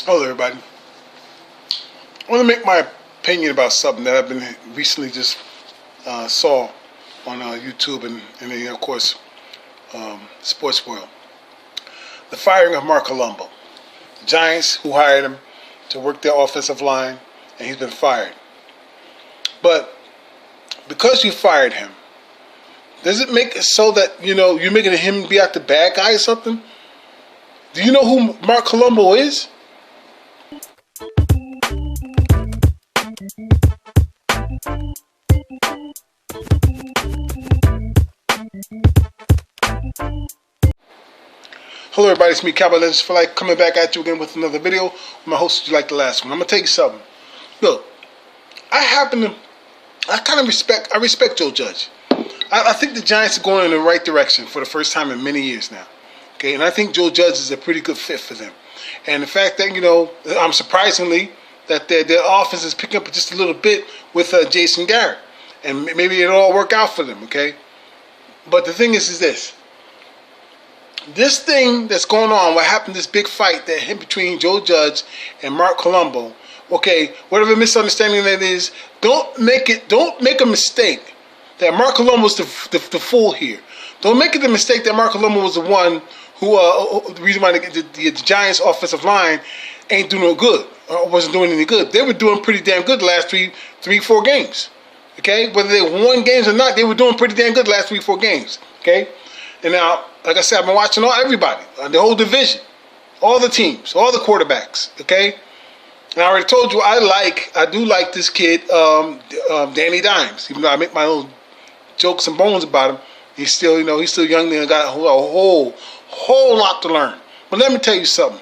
Hello, everybody. I want to make my opinion about something that I've been recently just saw on YouTube and of course, sports world. The firing of Mark Colombo. The Giants, who hired him to work their offensive line, and he's been fired. But because you fired him, does it make it so that, you're making him be out the bad guy or something? Do you know who Mark Colombo is? Hello everybody, it's me, Cowboy Legends for Life, coming back at you again with another video. I'm my host, like the last one. I'm going to tell you something. Look, I respect Joe Judge. I think the Giants are going in the right direction for the first time in many years now. Okay, and I think Joe Judge is a pretty good fit for them. And the fact that, I'm surprisingly that their offense is picking up just a little bit with Jason Garrett. And maybe it'll all work out for them, okay? But the thing is this. This thing that's going on, what happened, this big fight that hit between Joe Judge and Mark Colombo, okay, whatever misunderstanding that is, don't make a mistake that Mark Colombo's the fool here. Don't make it the mistake that Mark Colombo was the one who, the reason why the Giants' offensive line ain't doing no good, or wasn't doing any good. They were doing pretty damn good the last 4 games. Okay? Whether they won games or not, they were doing pretty damn good the last 4 games. Okay? And now, like I said, I've been watching everybody, the whole division, all the teams, all the quarterbacks. Okay? And I already told you I do like this kid, Danny Dimes, even though I make my little jokes and bones about him. He's still, he's still young and got a whole lot to learn. But let me tell you something.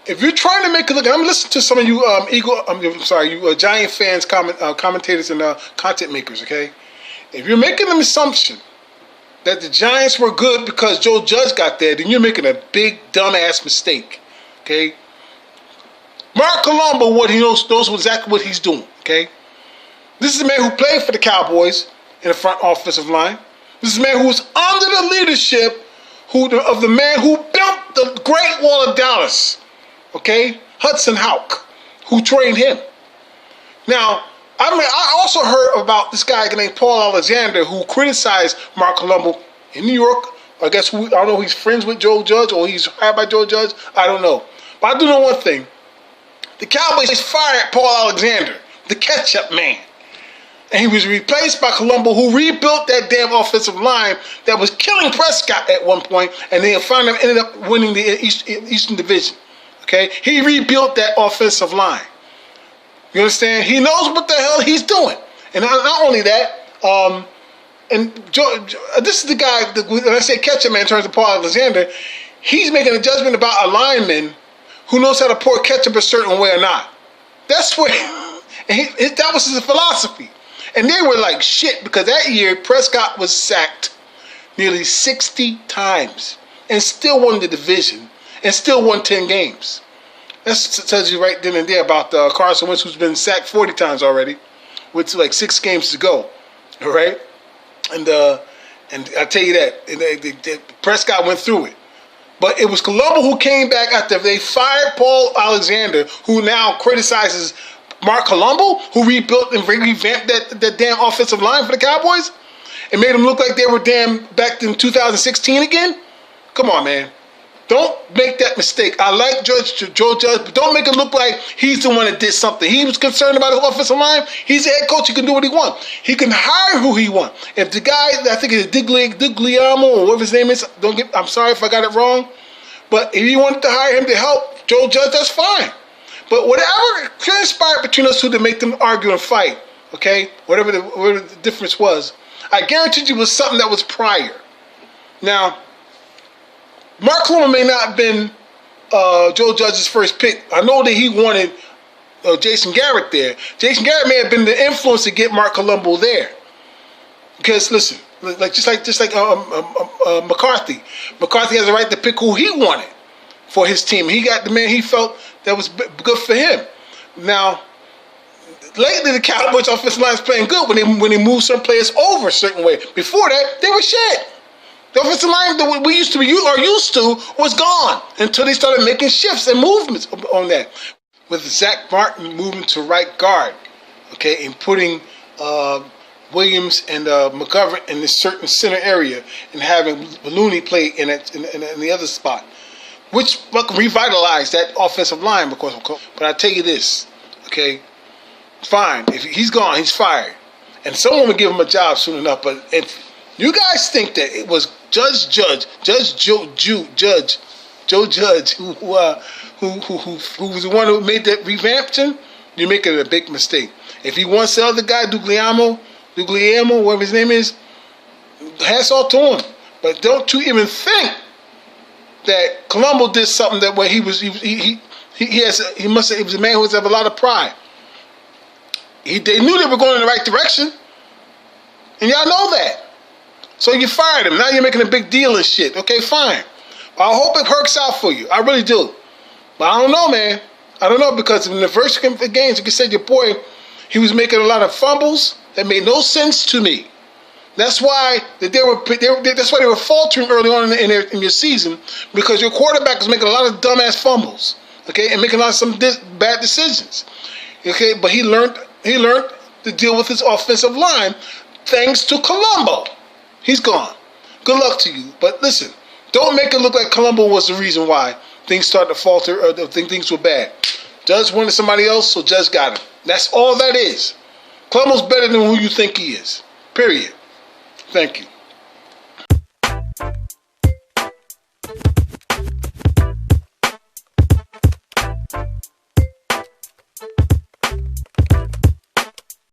If you're trying to make it look, I'm listening to some of you Giant fans, commentators, and content makers. Okay, if you're making an assumption that the Giants were good because Joe Judge got there, then you're making a big dumbass mistake. Okay, Mark Colombo, he knows exactly what he's doing. Okay, this is a man who played for the Cowboys in the front offensive line. This is a man who was under the leadership of the man who built the Great Wall of Dallas. Okay, Hudson Houck, who trained him. Now, I also heard about this guy named Paul Alexander who criticized Mark Colombo in New York. I guess I don't know if he's friends with Joe Judge or he's hired by Joe Judge. I don't know. But I do know one thing. The Cowboys fired Paul Alexander, the catch-up man. And he was replaced by Colombo, who rebuilt that damn offensive line that was killing Prescott at one point, and then finally ended up winning the Eastern Division. Okay, he rebuilt that offensive line. You understand? He knows what the hell he's doing. And not only that, this is the guy, when I say catch-up man in terms of Paul Alexander, he's making a judgment about a lineman who knows how to pour ketchup a certain way or not. That's where, that was his philosophy. And they were like shit because that year Prescott was sacked nearly 60 times and still won the division and still won 10 games. That tells you right then and there about Carson Wentz, who's been sacked 40 times already with like 6 games to go. All right? And I tell you that, Prescott went through it. But it was Colombo who came back after they fired Paul Alexander, who now criticizes Mark Colombo, who rebuilt and revamped that damn offensive line for the Cowboys and made them look like they were damn back in 2016 again. Come on, man. Don't make that mistake. I like Joe Judge, but don't make it look like he's the one that did something. He was concerned about his offensive line. He's the head coach. He can do what he wants. He can hire who he wants. If the guy, I think it's Digliamo or whatever his name is, I'm sorry if I got it wrong, but if he wanted to hire him to help Joe Judge, that's fine. But whatever transpired between us two to make them argue and fight, okay, whatever the difference was, I guarantee you it was something that was prior. Now, Mark Colombo may not have been Joe Judge's first pick. I know that he wanted Jason Garrett there. Jason Garrett may have been the influence to get Mark Colombo there. Because listen, just like McCarthy. McCarthy has the right to pick who he wanted for his team. He got the man he felt that was good for him. Now, lately the Cowboys offensive line is playing good when they move some players over a certain way. Before that, they were shit. The offensive line that we used to be are used to was gone until they started making shifts and movements on that. With Zach Martin moving to right guard, okay, and putting Williams and McGovern in this certain center area, and having Looney play in the other spot, which revitalized that offensive line. But I tell you this, okay, fine, if he's gone, he's fired, and someone will give him a job soon enough. But if you guys think that it was Joe Judge, who was the one who made that revamption, you're making a big mistake. If he wants the other guy, Dugliamo, whatever his name is, hats off to him. But don't you even think that Colombo did something that way. He was a man who has a lot of pride. They knew they were going in the right direction, and y'all know that. So you fired him. Now you're making a big deal and shit. Okay, fine. I hope it works out for you. I really do. But I don't know, man. I don't know, because in the first games, like you said, your boy, he was making a lot of fumbles that made no sense to me. That's why they were faltering early on in your season, because your quarterback was making a lot of dumbass fumbles, okay, and making a lot of some bad decisions, okay. But he learned to deal with his offensive line thanks to Colombo. He's gone. Good luck to you. But listen, don't make it look like Colombo was the reason why things started to falter or things were bad. Judge wanted somebody else, so Judge got him. That's all that is. Colombo's better than who you think he is. Period. Thank you.